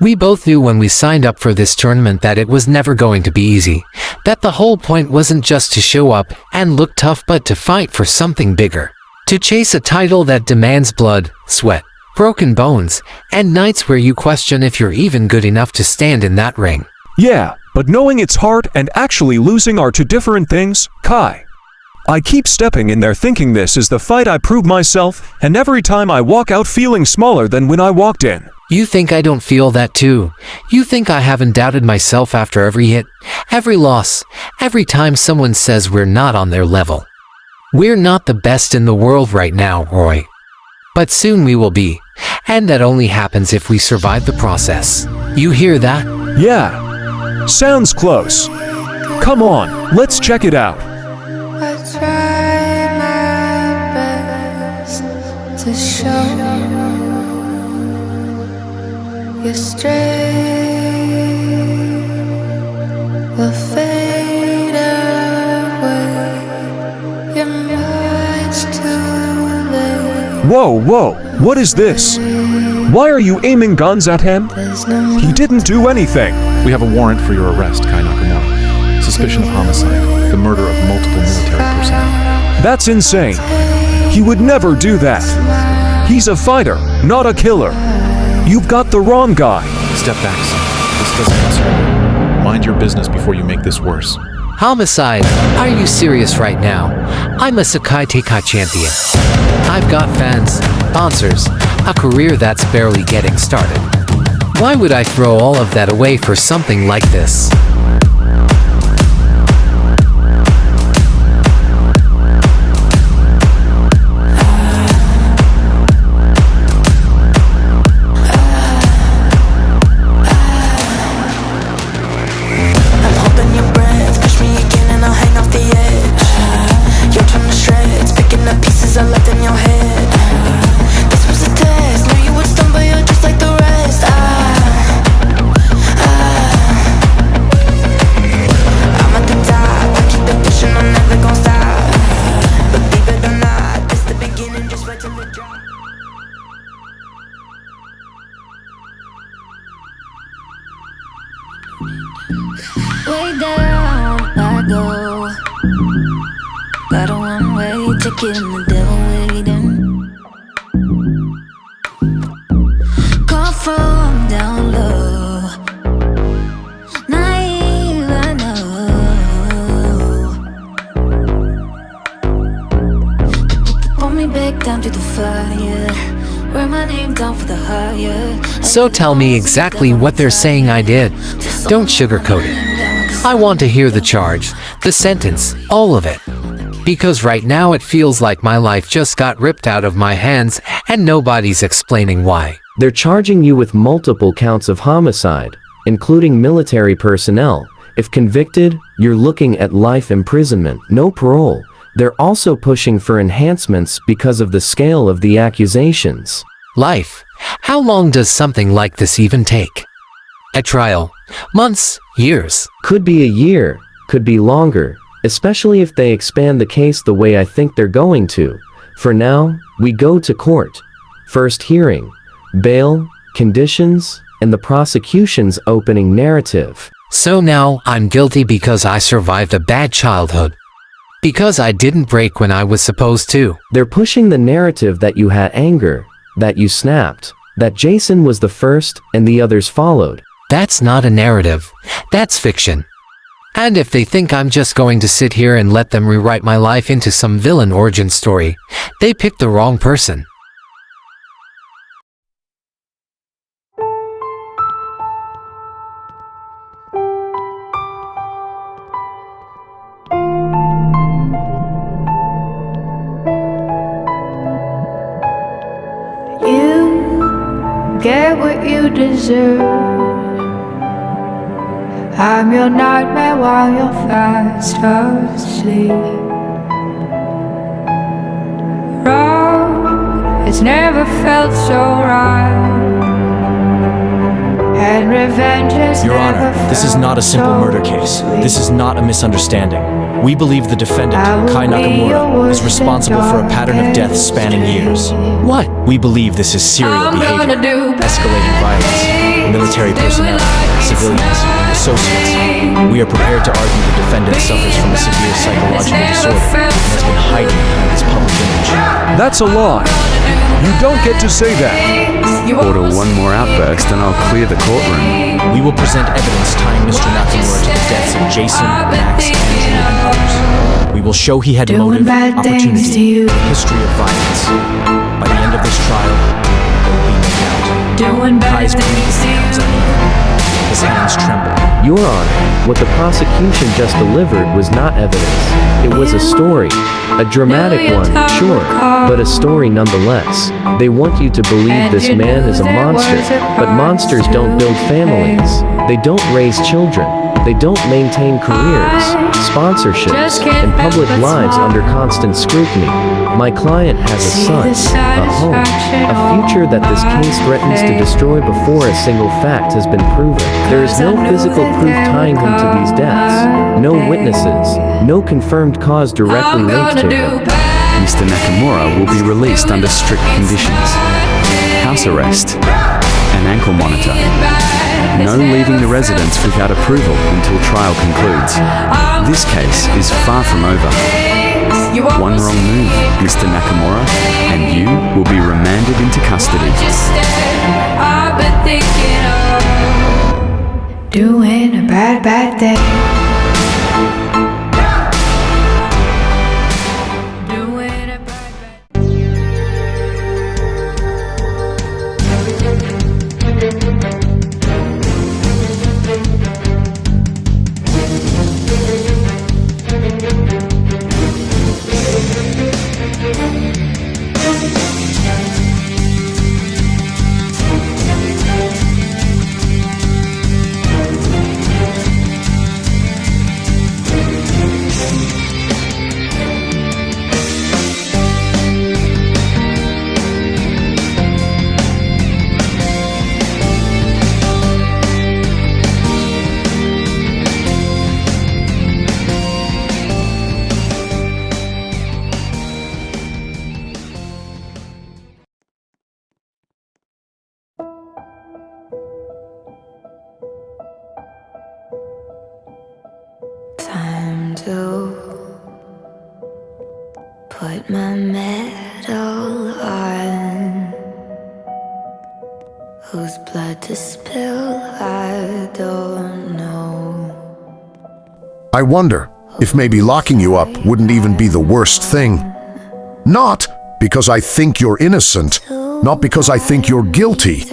We both knew when we signed up for this tournament that it was never going to be easy, that the whole point wasn't just to show up and look tough but to fight for something bigger. To chase a title that demands blood, sweat, broken bones, and nights where you question if you're even good enough to stand in that ring. Yeah, but knowing it's hard and actually losing are two different things, Kai. I keep stepping in there thinking this is the fight I prove myself, and every time I walk out feeling smaller than when I walked in. You think I don't feel that too? You think I haven't doubted myself after every hit, every loss, every time someone says we're not on their level? We're not the best in the world right now, Roy. But soon we will be, and that only happens if we survive the process. You hear that? Yeah, sounds close. Come on, let's check it out. I try my best to show your strength will fade away. You're much too late. Whoa, what is this? Why are you aiming guns at him? He didn't do anything. We have a warrant for your arrest, Kai Nakamura. Suspicion of homicide, the murder of multiple military personnel. That's insane. He would never do that. He's a fighter, not a killer. You've got the wrong guy. Step back, son. This doesn't concern you. Mind your business before you make this worse. Homicide, are you serious right now? I'm a Sakai Teikai champion. I've got fans, sponsors, a career that's barely getting started. Why would I throw all of that away for something like this? Way down I go. Got a one-way ticket and the devil waiting. Call from down low. Naive, I know. Pull me back down to the fire. Write my name down for the higher. So tell me exactly what they're saying I did. Don't sugarcoat it. I want to hear the charge, the sentence, all of it. Because right now it feels like my life just got ripped out of my hands and nobody's explaining why. They're charging you with multiple counts of homicide, including military personnel. If convicted, you're looking at life imprisonment, no parole. They're also pushing for enhancements because of the scale of the accusations. Life. How long does something like this even take? A trial. Months, years. Could be a year, could be longer, especially if they expand the case the way I think they're going to. For now, we go to court. First hearing, bail, conditions, and the prosecution's opening narrative. So now I'm guilty because I survived a bad childhood. Because I didn't break when I was supposed to. They're pushing the narrative that you had anger, that you snapped, that Jason was the first and the others followed. That's not a narrative. That's fiction. And if they think I'm just going to sit here and let them rewrite my life into some villain origin story, they picked the wrong person. You get what you deserve. I'm your nightmare while you're fast asleep. Wrong, it's never felt so right. And revenge has Your never Honor, this is felt not a simple so murder case. sweet. This is not a misunderstanding. We believe the defendant, Kai Nakamura, is responsible for a pattern of deaths spanning years. What? We believe this is serial behavior, escalating violence, military personnel, civilians, associates. We are prepared to argue the defendant suffers from a severe psychological disorder and has been hiding behind his public image. That's a lie. You don't get to say that. Order one more outburst and I'll clear the courtroom. We will present evidence tying Mr. Nakamura to the deaths of Jason, Max, Andrew, and others. We will show he had motive, opportunity, and a history of violence. By the end of this trial, there will be no doubt. Kai's breathing becomes uneven. His hands tremble. Your Honor, what the prosecution just delivered was not evidence. It was a story. A dramatic one, sure, but a story nonetheless. They want you to believe this man is a monster, but monsters don't build families. They don't raise children. They don't maintain careers, sponsorships, and public lives under constant scrutiny. My client has a son, a home, a future that this case threatens to destroy before a single fact has been proven. There is no physical proof tying him to these deaths, no witnesses, no confirmed cause directly linked to him. Mr. Nakamura will be released under strict conditions. House arrest, an ankle monitor. No leaving the residence without approval until trial concludes. This case is far from over. One wrong move, Mr. Nakamura, and you will be remanded into custody. I've been thinking of doing a bad thing. Doing a bad time to put my medal on. Whose blood to spill, I don't know. I wonder if maybe locking you up wouldn't even be the worst thing. Not because I think you're innocent, not because I think you're guilty,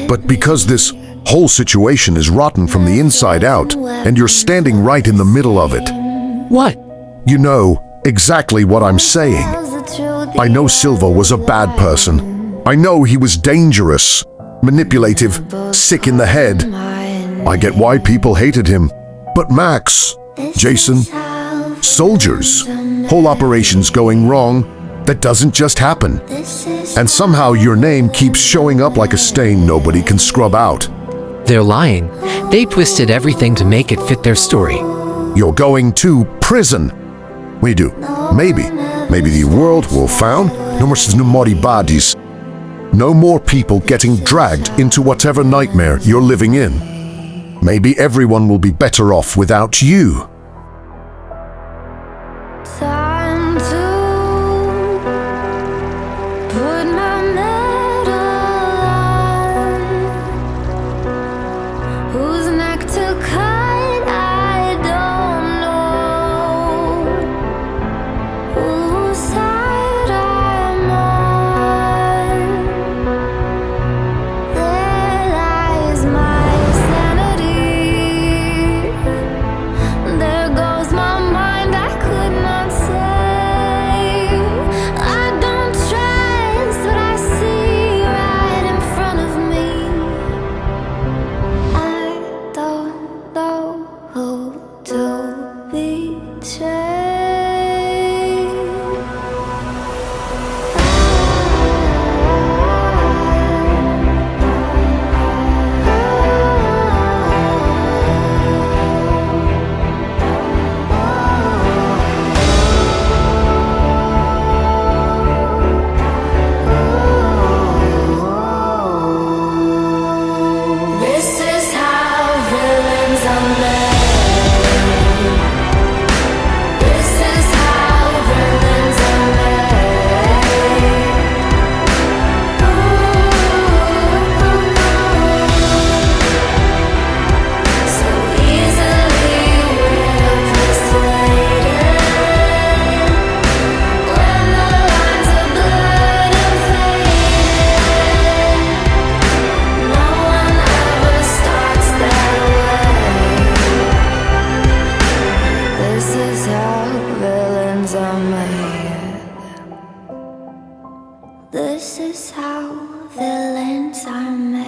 but because this whole situation is rotten from the inside out, and you're standing right in the middle of it. What? You know exactly what I'm saying. I know Silva was a bad person. I know he was dangerous, manipulative, sick in the head. I get why people hated him. But Max, Jason, soldiers, whole operations going wrong, that doesn't just happen. And somehow your name keeps showing up like a stain nobody can scrub out. They're lying. They twisted everything to make it fit their story. You're going to prison. We do. Maybe the world will found no more bodies. No more people getting dragged into whatever nightmare you're living in. Maybe everyone will be better off without you. Time to put my medal on. Whose neck to cut, I don't know. Whose side I'm on. There lies my sanity. There goes my mind, I could not say. This is how villains are made.